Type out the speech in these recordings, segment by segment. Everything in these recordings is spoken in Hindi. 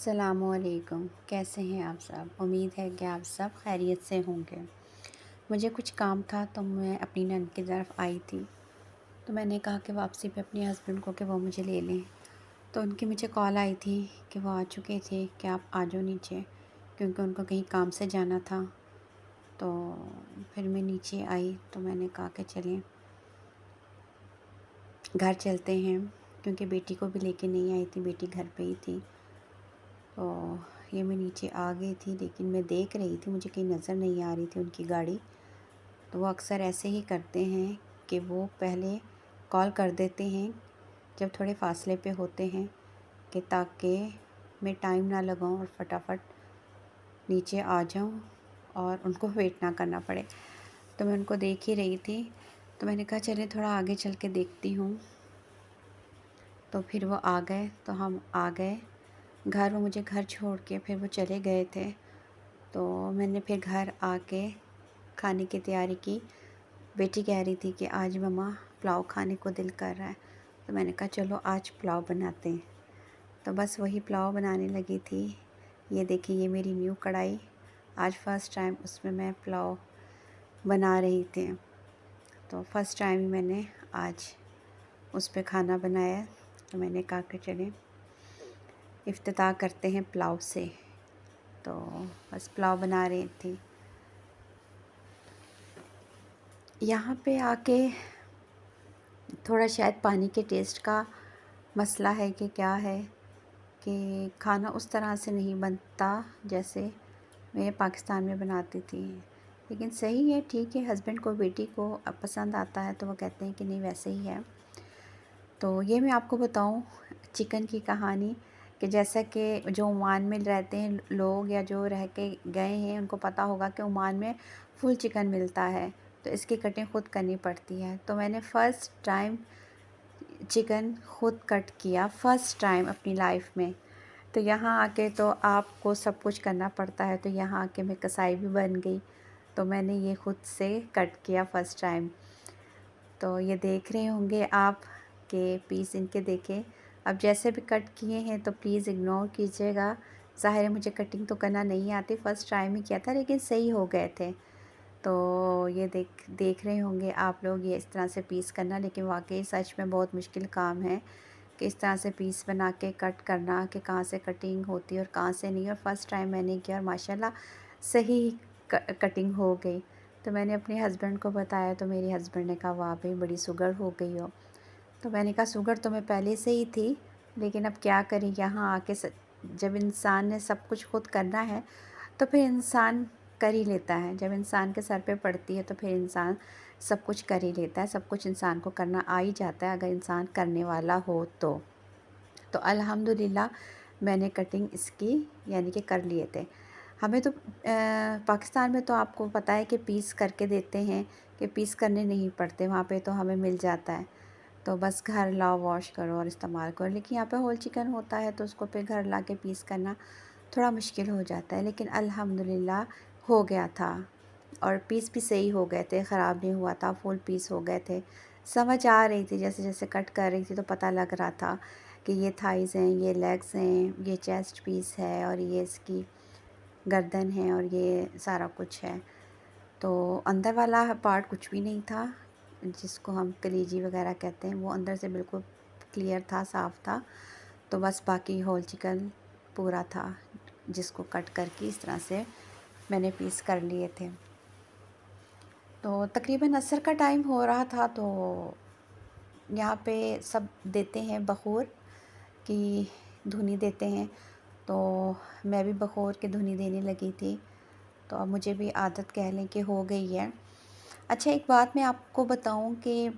अस्सलामुअलैकुम। कैसे हैं आप सब? उम्मीद है कि आप सब खैरियत से होंगे। मुझे कुछ काम था तो मैं अपनी नंद की तरफ आई थी। तो मैंने कहा कि वापसी पे अपने हस्बैंड को कि वो मुझे ले लें। तो उनकी मुझे कॉल आई थी कि वो आ चुके थे कि आप आ जाओ नीचे, क्योंकि उनको कहीं काम से जाना था। तो फिर मैं नीचे आई तो मैंने कहा कि चलें घर चलते हैं, क्योंकि बेटी को भी लेके नहीं आई थी, बेटी घर पे ही थी। तो ये मैं नीचे आ गई थी, लेकिन मैं देख रही थी, मुझे कहीं नज़र नहीं आ रही थी उनकी गाड़ी। तो वो अक्सर ऐसे ही करते हैं कि वो पहले कॉल कर देते हैं जब थोड़े फ़ासले पे होते हैं, कि ताकि मैं टाइम ना लगाऊं और फटाफट नीचे आ जाऊं और उनको वेट ना करना पड़े। तो मैं उनको देख ही रही थी, तो मैंने कहा चलिए थोड़ा आगे चल के देखती हूँ। तो फिर वो आ गए तो हम आ गए घर। वो मुझे घर छोड़ के फिर वो चले गए थे। तो मैंने फिर घर आके खाने की तैयारी की। बेटी कह रही थी कि आज मम्मा पुलाव खाने को दिल कर रहा है। तो मैंने कहा चलो आज पुलाव बनाते हैं। तो बस वही पुलाव बनाने लगी थी। ये देखिए, ये मेरी न्यू कढ़ाई, आज फ़र्स्ट टाइम उसमें मैं पुलाव बना रही थी। तो फ़र्स्ट टाइम ही मैंने आज उस पे खाना बनाया। तो मैंने कहा कि चलें इफ्तिताह करते हैं पुलाव से। तो बस पुलाव बना रही थी। यहाँ पे आके थोड़ा शायद पानी के टेस्ट का मसला है कि क्या है, कि खाना उस तरह से नहीं बनता जैसे मैं पाकिस्तान में बनाती थी। लेकिन सही है, ठीक है, हस्बैंड को बेटी को अब पसंद आता है तो वो कहते हैं कि नहीं वैसे ही है। तो ये मैं आपको बताऊं चिकन की कहानी, कि जैसा कि जो ओमान में रहते हैं लोग या जो रह के गए हैं उनको पता होगा कि ओमान में फुल चिकन मिलता है, तो इसकी कटिंग ख़ुद करनी पड़ती है। तो मैंने फ़र्स्ट टाइम चिकन खुद कट किया, फ़र्स्ट टाइम अपनी लाइफ में। तो यहाँ आके तो आपको सब कुछ करना पड़ता है, तो यहाँ आके मैं कसाई भी बन गई। तो मैंने ये खुद से कट किया फ़र्स्ट टाइम। तो ये देख रहे होंगे आप कि पीस इनके देखें। अब जैसे भी कट किए हैं तो प्लीज़ इग्नोर कीजिएगा। ज़ाहिर है मुझे कटिंग तो करना नहीं आती, फ़र्स्ट टाइम ही किया था, लेकिन सही हो गए थे। तो ये देख देख रहे होंगे आप लोग ये इस तरह से पीस करना, लेकिन वाकई सच में बहुत मुश्किल काम है कि इस तरह से पीस बना के कट करना, कि कहाँ से कटिंग होती है और कहाँ से नहीं। और फ़र्स्ट टाइम मैंने किया और माशाल्लाह सही कटिंग हो गई। तो मैंने अपने हस्बैंड को बताया तो मेरे हस्बैंड ने कहा वाह भाई बड़ी सुगर हो गई हो। तो मैंने कहा शुगर तो मैं पहले से ही थी, लेकिन अब क्या करें, यहाँ आके जब इंसान ने सब कुछ खुद करना है तो फिर इंसान कर ही लेता है। जब इंसान के सर पे पड़ती है तो फिर इंसान सब कुछ कर ही लेता है। सब कुछ इंसान को करना आ ही जाता है अगर इंसान करने वाला हो तो। तो अल्हम्दुलिल्लाह मैंने कटिंग इसकी यानी कि कर लिए थे। हमें तो पाकिस्तान में तो आपको पता है कि पीस करके देते हैं, कि पीस करने नहीं पड़ते, वहाँ पे तो हमें मिल जाता है। तो बस घर लाओ, वॉश करो और इस्तेमाल करो। लेकिन यहाँ पे होल चिकन होता है तो उसको फिर घर ला के पीस करना थोड़ा मुश्किल हो जाता है। लेकिन अल्हम्दुलिल्लाह हो गया था और पीस भी सही हो गए थे, ख़राब नहीं हुआ था, फुल पीस हो गए थे। समझ आ रही थी, जैसे जैसे कट कर रही थी तो पता लग रहा था कि ये थाइज़ हैं, ये लेग्स हैं, ये चेस्ट पीस है और ये इसकी गर्दन है और ये सारा कुछ है। तो अंदर वाला पार्ट कुछ भी नहीं था, जिसको हम कलीजी वगैरह कहते हैं, वो अंदर से बिल्कुल क्लियर था, साफ़ था। तो बस बाकी होल चिकन पूरा था, जिसको कट करके इस तरह से मैंने पीस कर लिए थे। तो तकरीबन असर का टाइम हो रहा था, तो यहाँ पे सब देते हैं बखूर की धुनी देते हैं। तो मैं भी बखूर की धुनी देने लगी थी। तो अब मुझे भी आदत कह लें कि हो गई है। अच्छा, एक बात मैं आपको बताऊं कि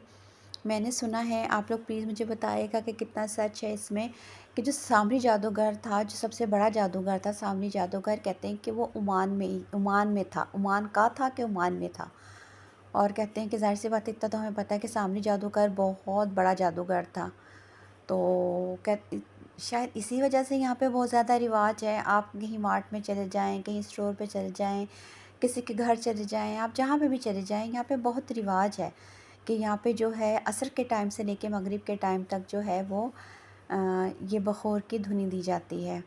मैंने सुना है, आप लोग प्लीज़ मुझे बताइएगा कि कितना सच है इसमें, कि जो सामरी जादूगर था, जो सबसे बड़ा जादूगर था, सामरी जादूगर, कहते हैं कि वो ओमान में था। ओमान का था कि ओमान में था। और कहते हैं कि ज़ाहिर सी बात है, इतना तो हमें पता है कि सामरी जादूगर बहुत बड़ा जादूगर था। तो कह शायद इसी वजह से यहाँ पे बहुत ज़्यादा रिवाज है। आप कहीं मार्ट में चले जाएँ, कहीं स्टोर पे चले जाएँ, किसी के घर चले जाएँ, आप जहाँ पे भी चले जाएँ, यहाँ पे बहुत रिवाज है कि यहाँ पे जो है असर के टाइम से लेके मगरिब के टाइम तक जो है वो ये बखोर की धुनी दी जाती है।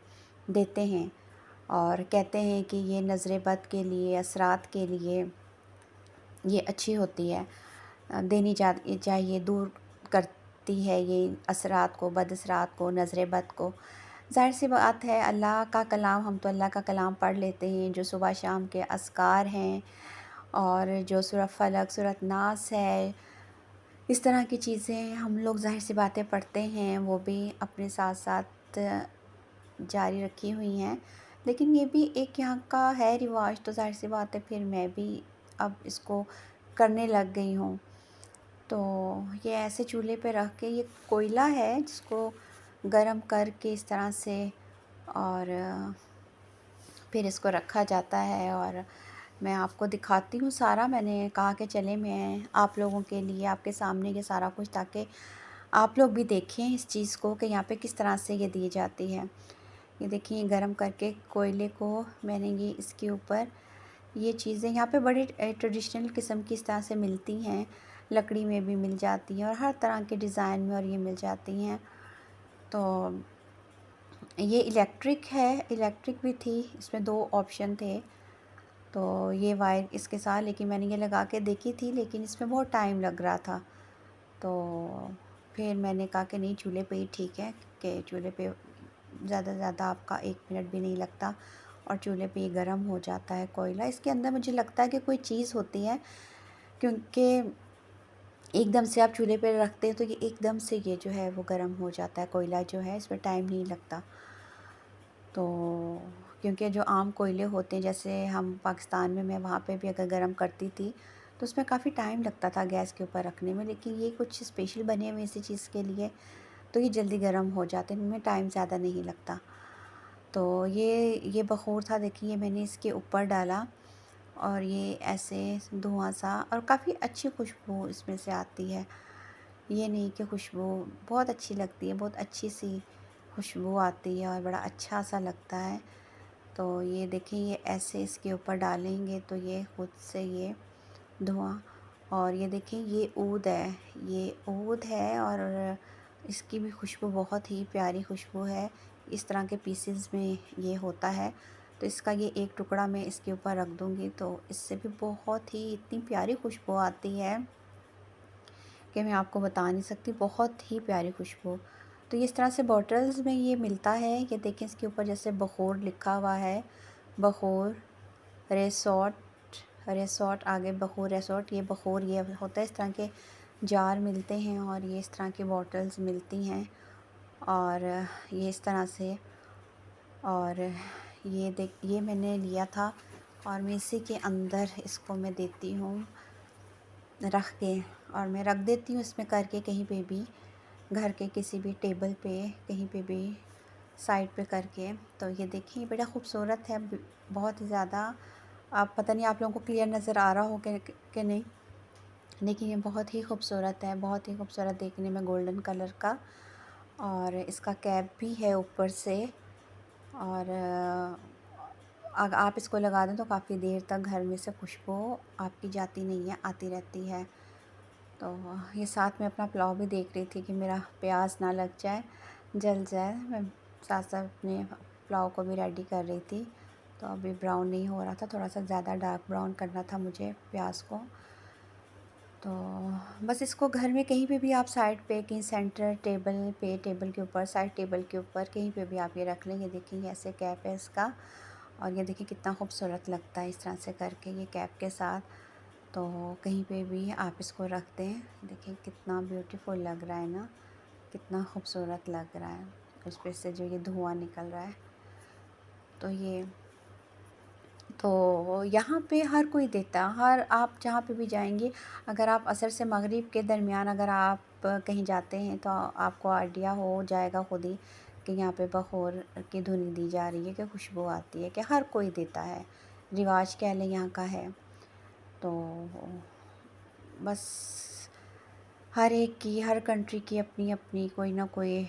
देते हैं और कहते हैं कि ये नज़र बद के लिए, असरात के लिए ये अच्छी होती है, देनी चाहिए, दूर करती है ये असरात को, बद असरात को, नज़र बद को। ज़ाहिर सी बात है, अल्लाह का कलाम, हम तो अल्लाह का कलाम पढ़ लेते हैं, जो सुबह शाम के अस्कार हैं और जो सूरह फलक, सूरह नास है, इस तरह की चीज़ें हम लोग ज़ाहिर सी बातें पढ़ते हैं, वो भी अपने साथ साथ जारी रखी हुई हैं। लेकिन ये भी एक यहाँ का है रिवाज, तो ज़ाहिर सी बात है फिर मैं भी अब इसको करने लग गई हूँ। तो ये ऐसे चूल्हे पे रख के, ये कोयला है जिसको गरम करके इस तरह से, और फिर इसको रखा जाता है। और मैं आपको दिखाती हूँ सारा, मैंने कहा कि चले मैं आप लोगों के लिए आपके सामने ये सारा कुछ, ताकि आप लोग भी देखें इस चीज़ को कि यहाँ पे किस तरह से ये दी जाती है। ये देखिए, गरम करके कोयले को मैंने ये इसके ऊपर, ये चीज़ें यहाँ पे बड़ी ट्रेडिशनल किस्म की इस तरह से मिलती हैं, लकड़ी में भी मिल जाती हैं और हर तरह के डिज़ाइन में और ये मिल जाती हैं। तो ये इलेक्ट्रिक है, इलेक्ट्रिक भी थी, इसमें 2 ऑप्शन थे। तो ये वायर इसके साथ, लेकिन मैंने ये लगा के देखी थी, लेकिन इसमें बहुत टाइम लग रहा था। तो फिर मैंने कहा कि नहीं, चूल्हे पे ही ठीक है, कि चूल्हे पे ज़्यादा से ज़्यादा आपका 1 मिनट भी नहीं लगता और चूल्हे पे ही गर्म हो जाता है कोयला। इसके अंदर मुझे लगता है कि कोई चीज़ होती है, क्योंकि एकदम से आप चूल्हे पे रखते हैं तो ये एकदम से ये जो है वो गर्म हो जाता है, कोयला जो है इसमें टाइम नहीं लगता। तो क्योंकि जो आम कोयले होते हैं, जैसे हम पाकिस्तान में, मैं वहाँ पे भी अगर गर्म करती थी तो उसमें काफ़ी टाइम लगता था गैस के ऊपर रखने में, लेकिन ये कुछ स्पेशल बने हुए इसी चीज़ के लिए, तो ये जल्दी गर्म हो जाते हैं, इनमें टाइम ज़्यादा नहीं लगता। तो ये बख़ूर था, देखिए मैंने इसके ऊपर डाला और ये ऐसे धुआं सा, और काफ़ी अच्छी खुशबू इसमें से आती है। ये नहीं कि खुशबू बहुत अच्छी लगती है, बहुत अच्छी सी खुशबू आती है और बड़ा अच्छा सा लगता है। तो ये देखिए, ये ऐसे इसके ऊपर डालेंगे तो ये खुद से ये धुआं, और ये देखिए ये ऊद है, ये ऊद है और इसकी भी खुशबू बहुत ही प्यारी खुशबू है। इस तरह के पीसेस में ये होता है, तो इसका ये एक टुकड़ा मैं इसके ऊपर रख दूँगी तो इससे भी बहुत ही इतनी प्यारी खुशबू आती है कि मैं आपको बता नहीं सकती, बहुत ही प्यारी खुशबू। तो ये इस तरह से बॉटल्स में ये मिलता है। ये देखें, इसके ऊपर जैसे बख़ूर लिखा हुआ है, बख़ूर रिसोर्ट, रिसोर्ट आगे बख़ूर रिसोर्ट, ये बख़ूर ये होता है। इस तरह के जार मिलते हैं और ये इस तरह की बॉटल्स मिलती हैं, और ये इस तरह से, और ये मैंने लिया था और मैं इसी के अंदर इसको मैं देती हूँ रख के, और मैं रख देती हूँ इसमें करके कहीं पे भी, घर के किसी भी टेबल पे, कहीं पे भी साइड पे करके। तो ये देखिए, बड़ा खूबसूरत है, बहुत ही ज़्यादा। आप पता नहीं आप लोगों को क्लियर नज़र आ रहा हो कि नहीं, लेकिन ये बहुत ही खूबसूरत है, बहुत ही खूबसूरत देखने में, गोल्डन कलर का। और इसका कैप भी है ऊपर से, और अगर आप इसको लगा दें तो काफ़ी देर तक घर में से खुशबू आपकी जाती नहीं है, आती रहती है। तो ये साथ में अपना पुलाव भी देख रही थी कि मेरा प्याज ना लग जाए, जल जाए, मैं साथ साथ अपने पुलाव को भी रेडी कर रही थी। तो अभी ब्राउन नहीं हो रहा था, थोड़ा सा ज़्यादा डार्क ब्राउन करना था मुझे प्याज को। तो बस इसको घर में कहीं पे भी आप साइड पे, कहीं सेंटर टेबल पे, टेबल के ऊपर, साइड टेबल के ऊपर, कहीं पे भी आप ये रख लें। ये देखिए, ऐसे कैप है इसका, और ये देखिए कितना खूबसूरत लगता है इस तरह से करके ये कैप के साथ। तो कहीं पे भी आप इसको रख दें, देखिए कितना ब्यूटीफुल लग रहा है ना, कितना खूबसूरत लग रहा है। उस पे से जो ये धुआं निकल रहा है, तो यहाँ पे हर कोई देता है, हर आप जहाँ पे भी जाएंगे, अगर आप असर से मगरिब के दरमियान अगर आप कहीं जाते हैं तो आपको आइडिया हो जाएगा खुद ही कि यहाँ पे बख़ूर की धुनी दी जा रही है, कि खुशबू आती है, कि हर कोई देता है, रिवाज कह लें यहाँ का है। तो बस हर एक की, हर कंट्री की अपनी अपनी कोई ना कोई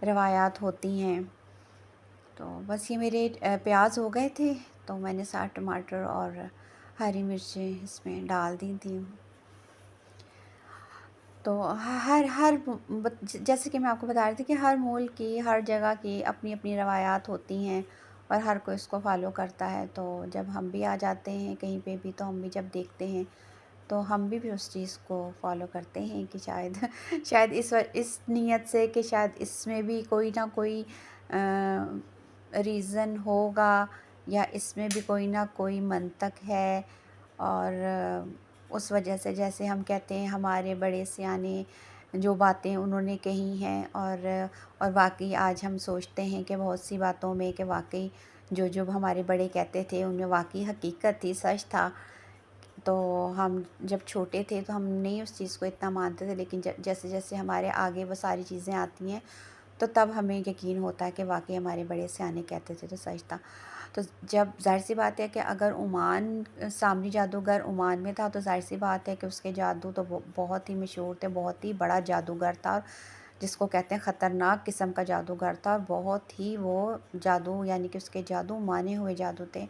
रवायात होती हैं। तो बस ये मेरे प्याज हो गए थे, तो मैंने साथ टमाटर और हरी मिर्चें इसमें डाल दी थी। तो हर हर जैसे कि मैं आपको बता रही थी कि हर मुल्क की, हर जगह की अपनी अपनी रवायात होती हैं और हर कोई इसको फॉलो करता है। तो जब हम भी आ जाते हैं कहीं पे भी, तो हम भी जब देखते हैं तो हम भी उस चीज़ को फॉलो करते हैं कि शायद शायद इस नीयत से कि शायद इसमें भी कोई ना कोई रीज़न होगा, या इसमें भी कोई ना कोई मंतक है। और उस वजह से, जैसे हम कहते हैं हमारे बड़े सयाने जो बातें उन्होंने कही हैं, और वाकई आज हम सोचते हैं कि बहुत सी बातों में कि वाकई जो जो हमारे बड़े कहते थे उनमें वाकई हकीकत थी, सच था। तो हम जब छोटे थे तो हम नहीं उस चीज़ को इतना मानते थे, लेकिन जैसे जैसे हमारे आगे वो सारी चीज़ें आती हैं तो तब हमें यकीन होता है कि वाकई हमारे बड़े सयाने कहते थे तो सच था। तो जब ज़ाहिर सी बात है कि अगर सामरी जादूगर ओमान में था, तो ज़ाहिर सी बात है कि उसके जादू तो बहुत ही मशहूर थे, बहुत ही बड़ा जादूगर था, और जिसको कहते हैं ख़तरनाक किस्म का जादूगर था, और बहुत ही वो जादू, यानी कि उसके जादू माने हुए जादू थे।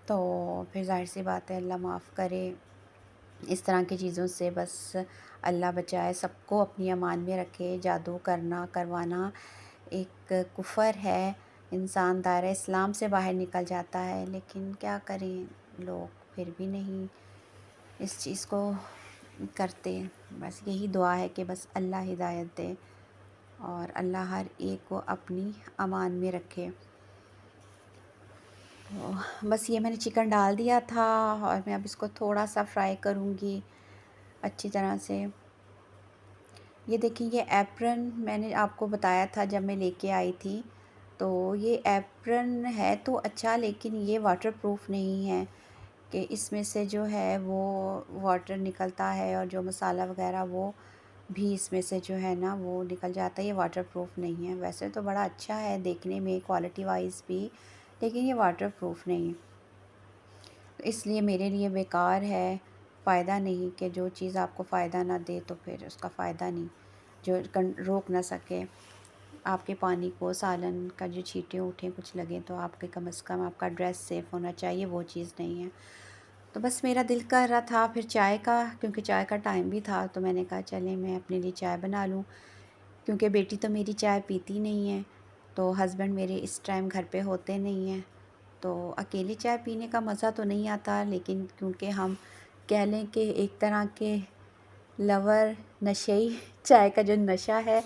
तो फिर ज़ाहिर सी बात है, अल्लाह माफ़ करे इस तरह की चीज़ों से, बस अल्लाह बचाए, सबको अपनी अमान में रखे। जादू करना करवाना एक कुफ़र है, इंसान दायरा इस्लाम से बाहर निकल जाता है। लेकिन क्या करें, लोग फिर भी नहीं इस चीज़ को करते। बस यही दुआ है कि बस अल्लाह हिदायत दे और अल्लाह हर एक को अपनी अमान में रखे। तो बस ये मैंने चिकन डाल दिया था, और मैं अब इसको थोड़ा सा फ्राई करूँगी अच्छी तरह से। ये देखिए, ये एप्रन मैंने आपको बताया था जब मैं लेके आई थी, तो ये एप्रन है तो अच्छा, लेकिन ये वाटरप्रूफ नहीं है कि इसमें से जो है वो वाटर निकलता है, और जो मसाला वगैरह वो भी इसमें से जो है ना वो निकल जाता है। ये वाटरप्रूफ नहीं है। वैसे तो बड़ा अच्छा है देखने में, क्वालिटी वाइज भी, लेकिन ये वाटरप्रूफ नहीं है। तो इसलिए मेरे लिए बेकार है, फ़ायदा नहीं, कि जो चीज़ आपको फ़ायदा ना दे तो फिर उसका फ़ायदा नहीं, जो रोक ना सके आपके पानी को, सालन का जो छींटे उठे कुछ लगे तो आपके कम से कम आपका ड्रेस सेफ़ होना चाहिए, वो चीज़ नहीं है। तो बस मेरा दिल कर रहा था फिर चाय का, क्योंकि चाय का टाइम भी था, तो मैंने कहा चलें मैं अपने लिए चाय बना लूँ, क्योंकि बेटी तो मेरी चाय पीती नहीं है, तो हस्बैंड मेरे इस टाइम घर पे होते नहीं हैं, तो अकेली चाय पीने का मज़ा तो नहीं आता। लेकिन क्योंकि हम कह लें कि एक तरह के लवर, नशेई, चाय का जो नशा है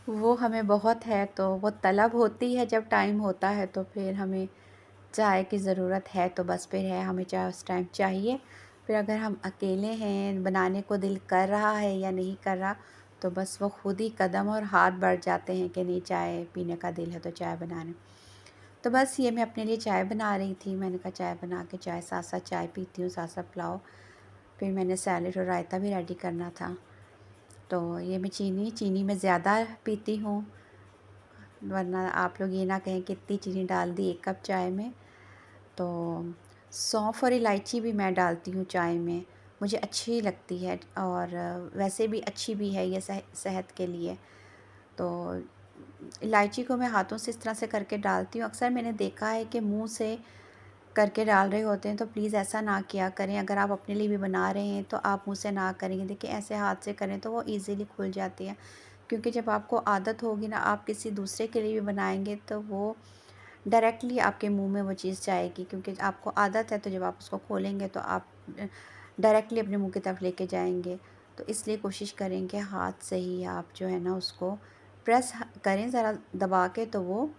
वो हमें बहुत है, तो वो तलब होती है जब टाइम होता है, तो फिर हमें चाय की ज़रूरत है, तो बस फिर है हमें चाय उस टाइम चाहिए। फिर अगर हम अकेले हैं, बनाने को दिल कर रहा है या नहीं कर रहा, तो बस वो खुद ही कदम और हाथ बढ़ जाते हैं कि नहीं चाय पीने का दिल है तो चाय बनाने। तो बस ये मैं अपने लिए चाय बना रही थी, मैंने कहा चाय बना के चाय साथ साथ चाय पीती हूँ, साथ साथ पुलाव। फिर मैंने सैलेड और रायता भी रेडी करना था। तो ये मैं चीनी में ज़्यादा पीती हूँ, वरना आप लोग ये ना कहें कि इतनी चीनी डाल दी 1 कप चाय में। तो सौंफ और इलायची भी मैं डालती हूँ चाय में, मुझे अच्छी लगती है, और वैसे भी अच्छी भी है ये सेहत के लिए। तो इलायची को मैं हाथों से इस तरह से करके डालती हूँ। अक्सर मैंने देखा है कि मुंह से करके डाल रहे होते हैं, तो प्लीज़ ऐसा ना किया करें। अगर आप अपने लिए भी बना रहे हैं तो आप मुँह से ना करेंगे। देखिए, ऐसे हाथ से करें तो वो ईज़िली खुल जाती है, क्योंकि जब आपको आदत होगी ना, आप किसी दूसरे के लिए भी बनाएँगे तो वो डायरेक्टली आपके मुंह में वो चीज़ जाएगी, क्योंकि आपको आदत है, तो जब आप उसको खोलेंगे तो आप डायरेक्टली अपने मुंह की तरफ लेके जाएंगे। तो इसलिए कोशिश करें कि हाथ से ही आप जो है ना उसको प्रेस करें ज़रा दबा के, तो वो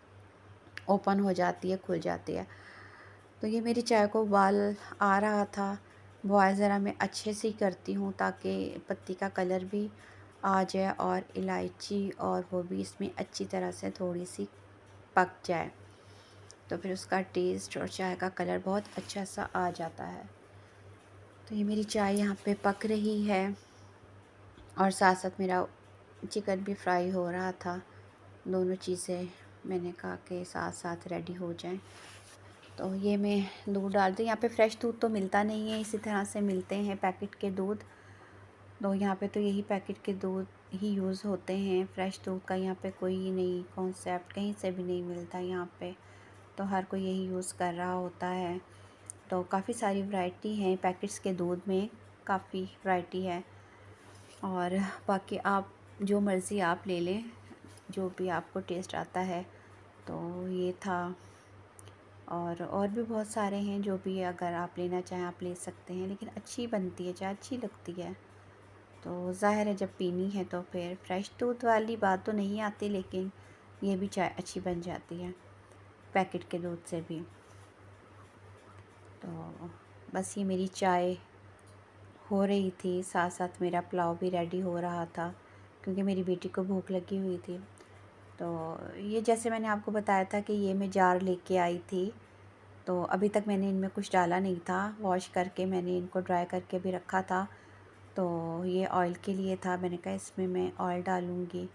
ओपन हो जाती है, खुल जाती है। तो ये मेरी चाय को उबाल आ रहा था, बॉयल ज़रा मैं अच्छे से ही करती हूँ ताकि पत्ती का कलर भी आ जाए और इलायची और वो भी इसमें अच्छी तरह से थोड़ी सी पक जाए, तो फिर उसका टेस्ट और चाय का कलर बहुत अच्छा सा आ जाता है। तो ये मेरी चाय यहाँ पे पक रही है, और साथ साथ मेरा चिकन भी फ्राई हो रहा था। दोनों चीज़ें मैंने कहा कि साथ साथ रेडी हो जाएं। तो ये मैं दूध डालती हूँ। यहाँ पे फ्रेश दूध तो मिलता नहीं है, इसी तरह से मिलते हैं पैकेट के दूध। तो यहाँ पे तो यही पैकेट के दूध ही यूज़ होते हैं, फ्रेश दूध का यहाँ पे कोई नहीं कॉन्सेप्ट कहीं से भी नहीं मिलता यहाँ पे। तो हर कोई यही यूज़ कर रहा होता है। तो काफ़ी सारी वैरायटी हैं पैकेट्स के दूध में, काफ़ी वैरायटी है। और बाकी आप जो मर्ज़ी आप ले लें, जो भी आपको टेस्ट आता है। तो ये था, और भी बहुत सारे हैं जो भी अगर आप लेना चाहें आप ले सकते हैं, लेकिन अच्छी बनती है चाय, अच्छी लगती है। तो ज़ाहिर है जब पीनी है तो फिर फ्रेश दूध वाली बात तो नहीं आती, लेकिन ये भी चाय अच्छी बन जाती है पैकेट के दूध से भी। तो बस ये मेरी चाय हो रही थी, साथ साथ मेरा पुलाव भी रेडी हो रहा था, क्योंकि मेरी बेटी को भूख लगी हुई थी। तो ये जैसे मैंने आपको बताया था कि ये मैं जार लेके आई थी, तो अभी तक मैंने इनमें कुछ डाला नहीं था। वॉश करके मैंने इनको ड्राई करके भी रखा था। तो ये ऑयल के लिए था, मैंने कहा इसमें मैं ऑयल डालूँगी।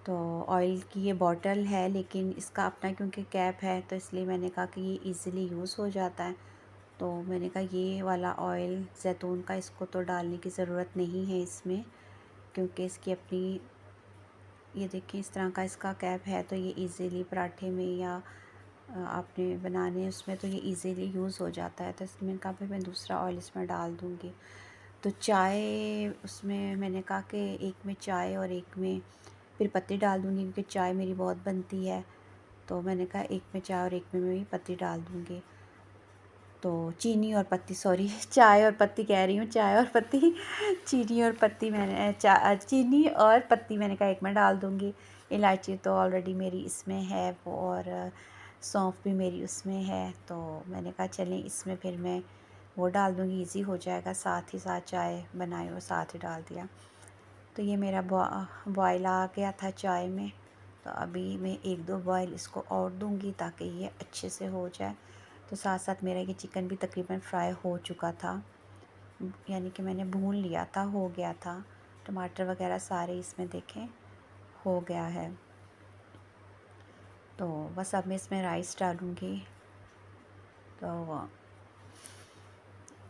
तो ऑयल की ये बॉटल है, लेकिन इसका अपना क्योंकि कैप है, तो इसलिए मैंने कहा कि ये इजीली यूज़ हो जाता है। तो मैंने कहा ये वाला ऑयल ज़ैतून का, इसको तो डालने की ज़रूरत नहीं है इसमें, क्योंकि इसकी अपनी, ये देखिए इस तरह का इसका कैप है, तो ये इजीली पराठे में या आपने बनाने उसमें तो ये इजीली यूज़ हो जाता है। तो इसमें कहा फिर मैं दूसरा ऑयल इसमें डाल दूँगी। तो चाय उसमें मैंने कहा कि एक में चाय और एक में फिर पत्ती डाल दूँगी, क्योंकि चाय मेरी बहुत बनती है। तो मैंने कहा एक में चाय और एक में मैं भी पत्ती डाल दूँगी। तो चीनी और पत्ती, सॉरी चाय और पत्ती कह रही हूँ, चाय और पत्ती चीनी और पत्ती मैंने चीनी और पत्ती मैंने कहा एक में डाल दूँगी। इलायची तो ऑलरेडी मेरी इसमें है वो, और सौंफ भी मेरी उसमें है। तो मैंने कहा चलें इसमें फिर मैं वो डाल दूँगी, ईज़ी हो जाएगा। साथ ही साथ चाय बनाई और साथ ही डाल दिया। तो ये मेरा बॉयल आ गया था चाय में। तो अभी मैं एक दो बॉयल इसको और दूँगी ताकि ये अच्छे से हो जाए। तो साथ साथ मेरा ये चिकन भी तकरीबन फ्राई हो चुका था, यानी कि मैंने भून लिया था, हो गया था। टमाटर वगैरह सारे इसमें देखें हो गया है। तो बस अब मैं इसमें राइस डालूँगी। तो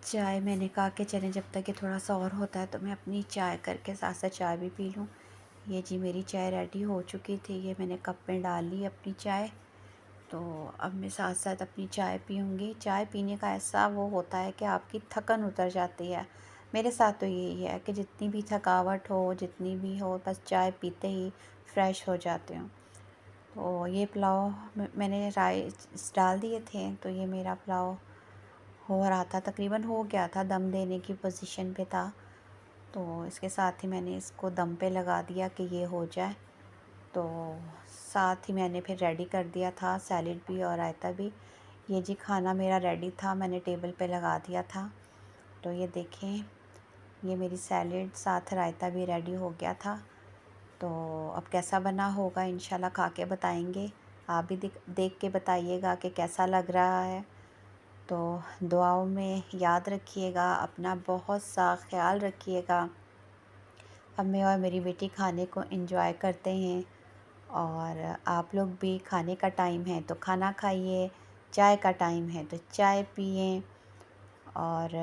चाय मैंने कहा कि चलें जब तक ये थोड़ा सा और होता है तो मैं अपनी चाय करके साथ साथ चाय भी पी लूँ। ये जी मेरी चाय रेडी हो चुकी थी, ये मैंने कप में डाल ली अपनी चाय। तो अब मैं साथ साथ अपनी चाय पीऊँगी। चाय पीने का ऐसा वो होता है कि आपकी थकन उतर जाती है। मेरे साथ तो यही है कि जितनी भी थकावट हो, जितनी भी हो, बस चाय पीते ही फ्रेश हो जाते हूँ। तो ये पुलाव मैंने राइस डाल दिए थे, तो ये मेरा पुलाव हो रहा था, तकरीबन हो गया था, दम देने की पोजीशन पे था। तो इसके साथ ही मैंने इसको दम पे लगा दिया कि ये हो जाए। तो साथ ही मैंने फिर रेडी कर दिया था सैलेड भी और रायता भी। ये जी खाना मेरा रेडी था, मैंने टेबल पे लगा दिया था। तो ये देखें, ये मेरी सैलेड साथ रायता भी रेडी हो गया था। तो अब कैसा बना होगा इंशाल्लाह खा के बताएंगे। आप भी देख के बताइएगा कि कैसा लग रहा है। तो दुआओं में याद रखिएगा, अपना बहुत सा ख्याल रखिएगा। अब मैं और मेरी बेटी खाने को एंजॉय करते हैं, और आप लोग भी, खाने का टाइम है तो खाना खाइए, चाय का टाइम है तो चाय पिएं, और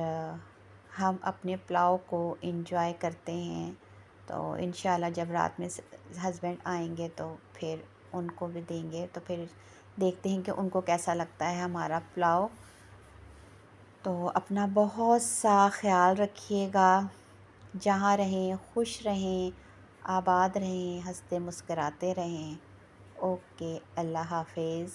हम अपने पुलाव को एंजॉय करते हैं। तो इंशाल्लाह जब रात में हस्बैंड आएंगे तो फिर उनको भी देंगे, तो फिर देखते हैं कि उनको कैसा लगता है हमारा पुलाव। तो अपना बहुत सा ख्याल रखिएगा, जहाँ रहें खुश रहें, आबाद रहें, हंसते मुस्कराते रहें। ओके, अल्लाह हाफिज़।